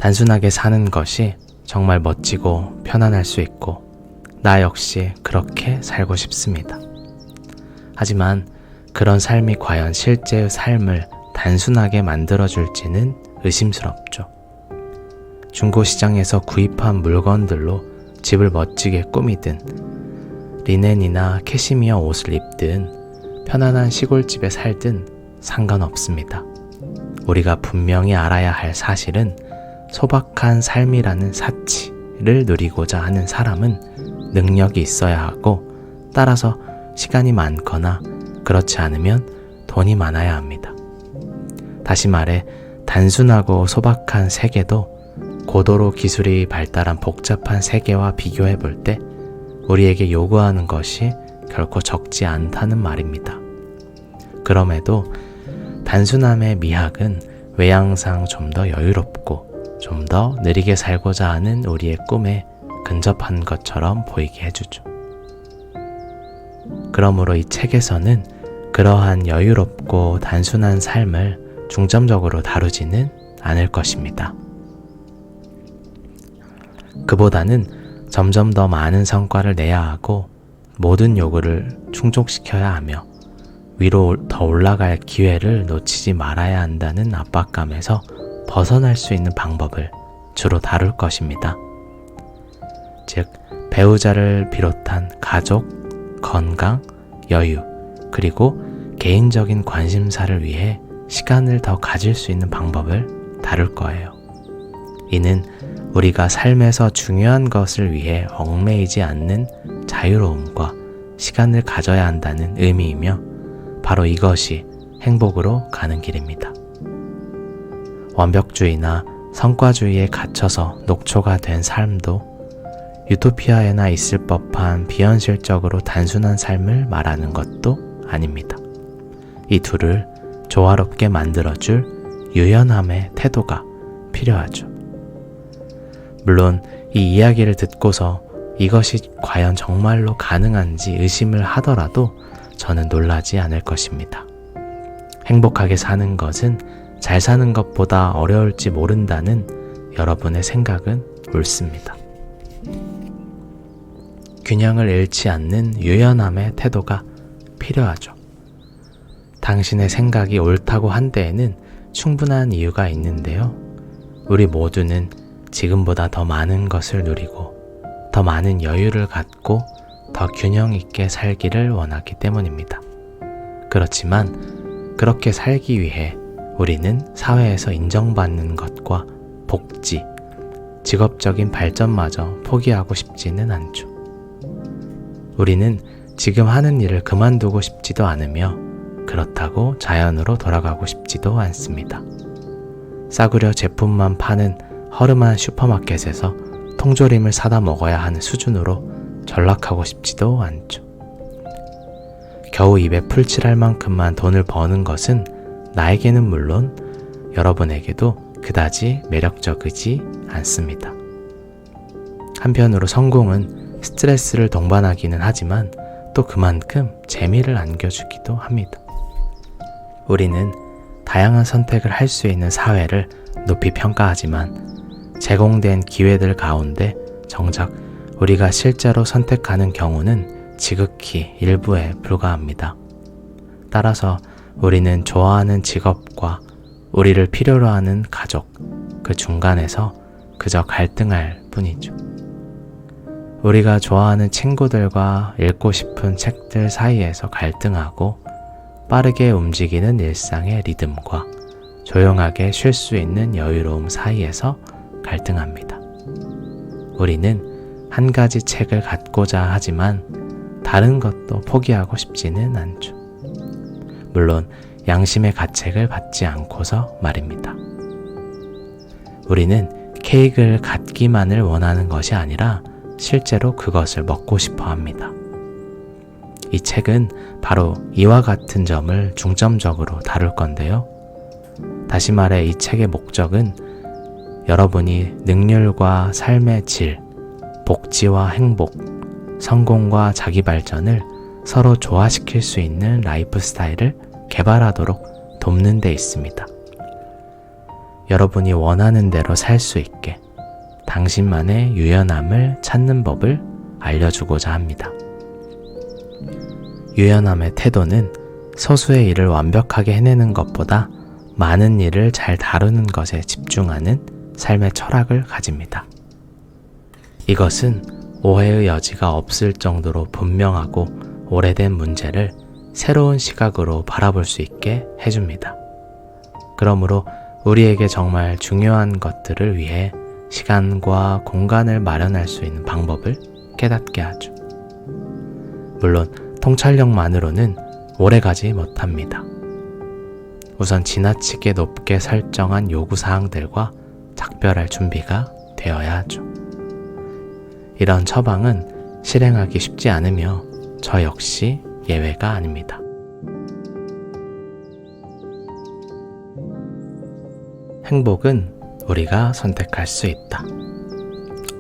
단순하게 사는 것이 정말 멋지고 편안할 수 있고 나 역시 그렇게 살고 싶습니다. 하지만 그런 삶이 과연 실제의 삶을 단순하게 만들어줄지는 의심스럽죠. 중고시장에서 구입한 물건들로 집을 멋지게 꾸미든 리넨이나 캐시미어 옷을 입든 편안한 시골집에 살든 상관없습니다. 우리가 분명히 알아야 할 사실은 소박한 삶이라는 사치를 누리고자 하는 사람은 능력이 있어야 하고 따라서 시간이 많거나 그렇지 않으면 돈이 많아야 합니다. 다시 말해 단순하고 소박한 세계도 고도로 기술이 발달한 복잡한 세계와 비교해 볼 때 우리에게 요구하는 것이 결코 적지 않다는 말입니다. 그럼에도 단순함의 미학은 외양상 좀 더 여유롭고 좀 더 느리게 살고자 하는 우리의 꿈에 근접한 것처럼 보이게 해주죠. 그러므로 이 책에서는 그러한 여유롭고 단순한 삶을 중점적으로 다루지는 않을 것입니다. 그보다는 점점 더 많은 성과를 내야 하고 모든 요구를 충족시켜야 하며 위로 더 올라갈 기회를 놓치지 말아야 한다는 압박감에서 벗어날 수 있는 방법을 주로 다룰 것입니다. 즉, 배우자를 비롯한 가족, 건강, 여유, 그리고 개인적인 관심사를 위해 시간을 더 가질 수 있는 방법을 다룰 거예요. 이는 우리가 삶에서 중요한 것을 위해 얽매이지 않는 자유로움과 시간을 가져야 한다는 의미이며 바로 이것이 행복으로 가는 길입니다. 완벽주의나 성과주의에 갇혀서 녹초가 된 삶도 유토피아에나 있을 법한 비현실적으로 단순한 삶을 말하는 것도 아닙니다. 이 둘을 조화롭게 만들어줄 유연함의 태도가 필요하죠. 물론 이 이야기를 듣고서 이것이 과연 정말로 가능한지 의심을 하더라도 저는 놀라지 않을 것입니다. 행복하게 사는 것은 잘 사는 것보다 어려울지 모른다는 여러분의 생각은 옳습니다. 균형을 잃지 않는 유연함의 태도가 필요하죠. 당신의 생각이 옳다고 한 데에는 충분한 이유가 있는데요. 우리 모두는 지금보다 더 많은 것을 누리고 더 많은 여유를 갖고 더 균형 있게 살기를 원하기 때문입니다. 그렇지만 그렇게 살기 위해 우리는 사회에서 인정받는 것과 복지, 직업적인 발전마저 포기하고 싶지는 않죠. 우리는 지금 하는 일을 그만두고 싶지도 않으며 그렇다고 자연으로 돌아가고 싶지도 않습니다. 싸구려 제품만 파는 허름한 슈퍼마켓에서 통조림을 사다 먹어야 하는 수준으로 전락하고 싶지도 않죠. 겨우 입에 풀칠할 만큼만 돈을 버는 것은 나에게는 물론 여러분에게도 그다지 매력적이지 않습니다. 한편으로 성공은 스트레스를 동반하기는 하지만 또 그만큼 재미를 안겨주기도 합니다. 우리는 다양한 선택을 할 수 있는 사회를 높이 평가하지만 제공된 기회들 가운데 정작 우리가 실제로 선택하는 경우는 지극히 일부에 불과합니다. 따라서 우리는 좋아하는 직업과 우리를 필요로 하는 가족, 그 중간에서 그저 갈등할 뿐이죠. 우리가 좋아하는 친구들과 읽고 싶은 책들 사이에서 갈등하고 빠르게 움직이는 일상의 리듬과 조용하게 쉴 수 있는 여유로움 사이에서 갈등합니다. 우리는 한 가지 책을 갖고자 하지만 다른 것도 포기하고 싶지는 않죠. 물론 양심의 가책을 받지 않고서 말입니다. 우리는 케이크를 갖기만을 원하는 것이 아니라 실제로 그것을 먹고 싶어 합니다. 이 책은 바로 이와 같은 점을 중점적으로 다룰 건데요. 다시 말해 이 책의 목적은 여러분이 능률과 삶의 질, 복지와 행복, 성공과 자기 발전을 서로 조화시킬 수 있는 라이프 스타일을 개발하도록 돕는 데 있습니다. 여러분이 원하는 대로 살 수 있게 당신만의 유연함을 찾는 법을 알려주고자 합니다. 유연함의 태도는 소수의 일을 완벽하게 해내는 것보다 많은 일을 잘 다루는 것에 집중하는 삶의 철학을 가집니다. 이것은 오해의 여지가 없을 정도로 분명하고 오래된 문제를 새로운 시각으로 바라볼 수 있게 해줍니다. 그러므로 우리에게 정말 중요한 것들을 위해 시간과 공간을 마련할 수 있는 방법을 깨닫게 하죠. 물론 통찰력만으로는 오래가지 못합니다. 우선 지나치게 높게 설정한 요구사항들과 작별할 준비가 되어야 하죠. 이런 처방은 실행하기 쉽지 않으며 저 역시 예외가 아닙니다. 행복은 우리가 선택할 수 있다.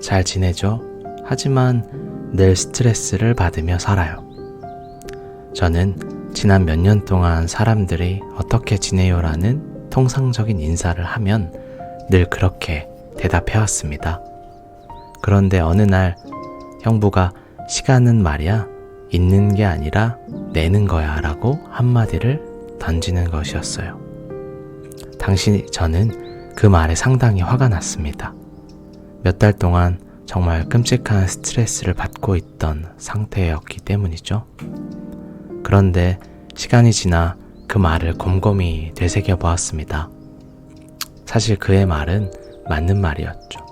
잘 지내죠? 하지만 늘 스트레스를 받으며 살아요. 저는 지난 몇 년 동안 사람들이 어떻게 지내요라는 통상적인 인사를 하면 늘 그렇게 대답해왔습니다. 그런데 어느 날 형부가 시간은 말이야 있는 게 아니라 내는 거야 라고 한마디를 던지는 것이었어요. 당시 저는 그 말에 상당히 화가 났습니다. 몇 달 동안 정말 끔찍한 스트레스를 받고 있던 상태였기 때문이죠. 그런데 시간이 지나 그 말을 곰곰이 되새겨 보았습니다. 사실 그의 말은 맞는 말이었죠.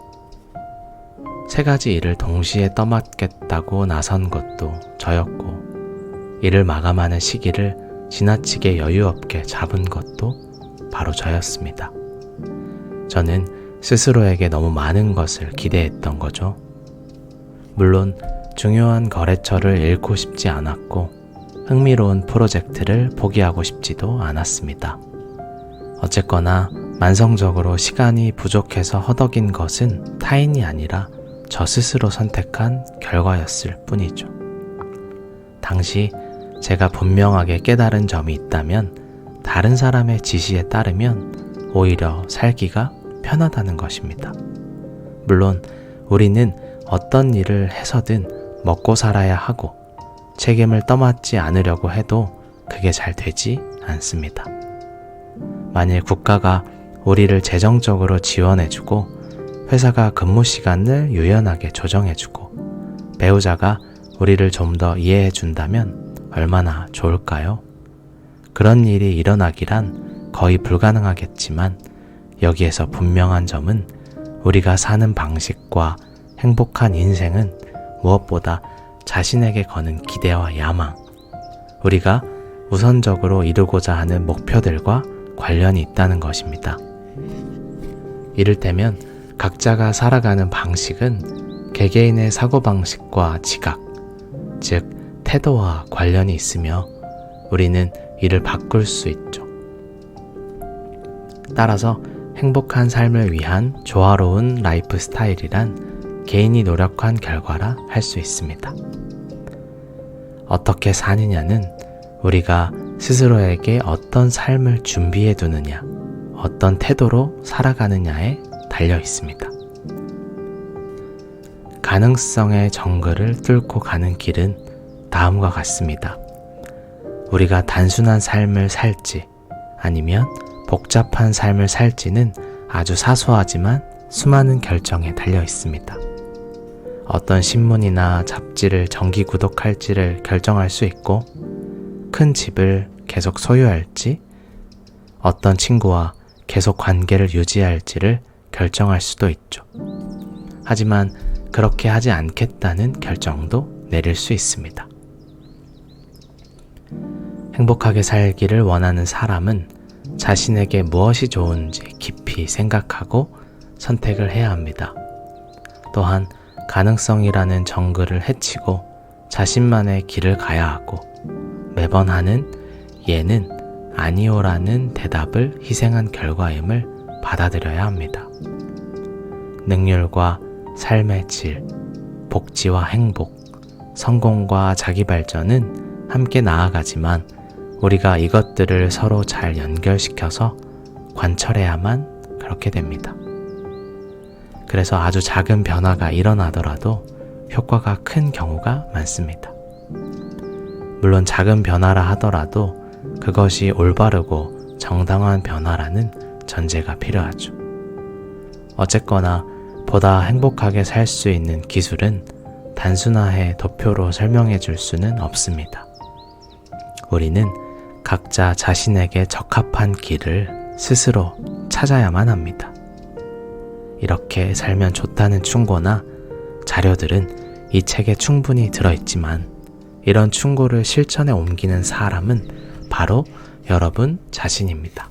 3가지 일을 동시에 떠맡겠다고 나선 것도 저였고, 일을 마감하는 시기를 지나치게 여유 없게 잡은 것도 바로 저였습니다. 저는 스스로에게 너무 많은 것을 기대했던 거죠. 물론 중요한 거래처를 잃고 싶지 않았고 흥미로운 프로젝트를 포기하고 싶지도 않았습니다. 어쨌거나 만성적으로 시간이 부족해서 허덕인 것은 타인이 아니라 저 스스로 선택한 결과였을 뿐이죠. 당시 제가 분명하게 깨달은 점이 있다면 다른 사람의 지시에 따르면 오히려 살기가 편하다는 것입니다. 물론 우리는 어떤 일을 해서든 먹고 살아야 하고 책임을 떠맡지 않으려고 해도 그게 잘 되지 않습니다. 만일 국가가 우리를 재정적으로 지원해주고 회사가 근무 시간을 유연하게 조정해주고 배우자가 우리를 좀 더 이해해준다면 얼마나 좋을까요? 그런 일이 일어나기란 거의 불가능하겠지만 여기에서 분명한 점은 우리가 사는 방식과 행복한 인생은 무엇보다 자신에게 거는 기대와 야망, 우리가 우선적으로 이루고자 하는 목표들과 관련이 있다는 것입니다. 이를테면 각자가 살아가는 방식은 개개인의 사고방식과 지각, 즉 태도와 관련이 있으며 우리는 이를 바꿀 수 있죠. 따라서 행복한 삶을 위한 조화로운 라이프 스타일이란 개인이 노력한 결과라 할 수 있습니다. 어떻게 사느냐는 우리가 스스로에게 어떤 삶을 준비해 두느냐, 어떤 태도로 살아가느냐에 달려 있습니다. 가능성의 정글을 뚫고 가는 길은 다음과 같습니다. 우리가 단순한 삶을 살지 아니면 복잡한 삶을 살지는 아주 사소하지만 수많은 결정에 달려 있습니다. 어떤 신문이나 잡지를 정기 구독할지를 결정할 수 있고, 큰 집을 계속 소유할지, 어떤 친구와 계속 관계를 유지할지를 결정할 수도 있죠. 하지만 그렇게 하지 않겠다는 결정도 내릴 수 있습니다. 행복하게 살기를 원하는 사람은 자신에게 무엇이 좋은지 깊이 생각하고 선택을 해야 합니다. 또한 가능성이라는 정글을 헤치고 자신만의 길을 가야 하고 매번 하는 예는 아니오라는 대답을 희생한 결과임을 받아들여야 합니다. 능률과 삶의 질, 복지와 행복, 성공과 자기 발전은 함께 나아가지만 우리가 이것들을 서로 잘 연결시켜서 관철해야만 그렇게 됩니다. 그래서 아주 작은 변화가 일어나더라도 효과가 큰 경우가 많습니다. 물론 작은 변화라 하더라도 그것이 올바르고 정당한 변화라는 전제가 필요하죠. 어쨌거나 보다 행복하게 살 수 있는 기술은 단순화해 도표로 설명해 줄 수는 없습니다. 우리는 각자 자신에게 적합한 길을 스스로 찾아야만 합니다. 이렇게 살면 좋다는 충고나 자료들은 이 책에 충분히 들어있지만 이런 충고를 실천에 옮기는 사람은 바로 여러분 자신입니다.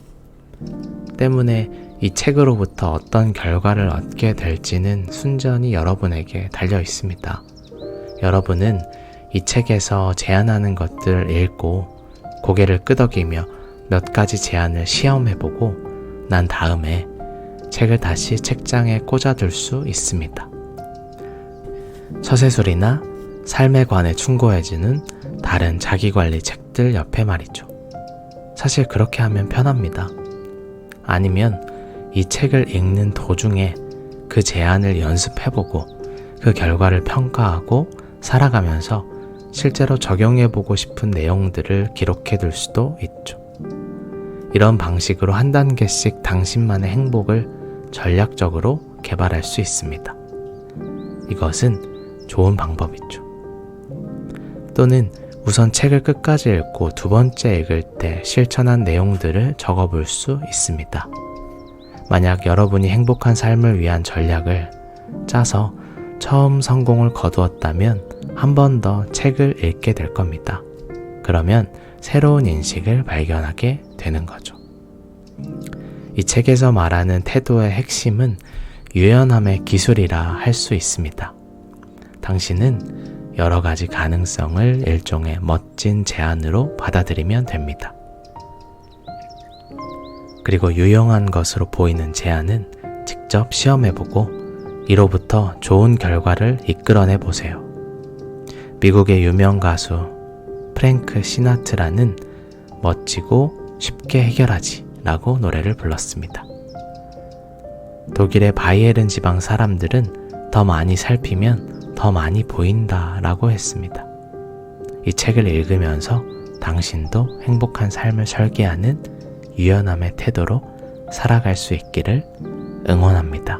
때문에 이 책으로부터 어떤 결과를 얻게 될지는 순전히 여러분에게 달려 있습니다. 여러분은 이 책에서 제안하는 것들을 읽고 고개를 끄덕이며 몇 가지 제안을 시험해보고 난 다음에 책을 다시 책장에 꽂아둘 수 있습니다. 서세술이나 삶에 관해 충고해주는 다른 자기관리 책들 옆에 말이죠. 사실 그렇게 하면 편합니다. 아니면 이 책을 읽는 도중에 그 제안을 연습해보고 그 결과를 평가하고 살아가면서 실제로 적용해보고 싶은 내용들을 기록해둘 수도 있죠. 이런 방식으로 한 단계씩 당신만의 행복을 전략적으로 개발할 수 있습니다. 이것은 좋은 방법이죠. 또는 우선 책을 끝까지 읽고 두 번째 읽을 때 실천한 내용들을 적어볼 수 있습니다. 만약 여러분이 행복한 삶을 위한 전략을 짜서 처음 성공을 거두었다면 한 번 더 책을 읽게 될 겁니다. 그러면 새로운 인식을 발견하게 되는 거죠. 이 책에서 말하는 태도의 핵심은 유연함의 기술이라 할 수 있습니다. 당신은 여러 가지 가능성을 일종의 멋진 제안으로 받아들이면 됩니다. 그리고 유용한 것으로 보이는 제안은 직접 시험해보고 이로부터 좋은 결과를 이끌어내 보세요. 미국의 유명 가수 프랭크 시나트라는 멋지고 쉽게 해결하지 라고 노래를 불렀습니다. 독일의 바이에른 지방 사람들은 더 많이 살피면 더 많이 보인다 라고 했습니다. 이 책을 읽으면서 당신도 행복한 삶을 설계하는 유연함의 태도로 살아갈 수 있기를 응원합니다.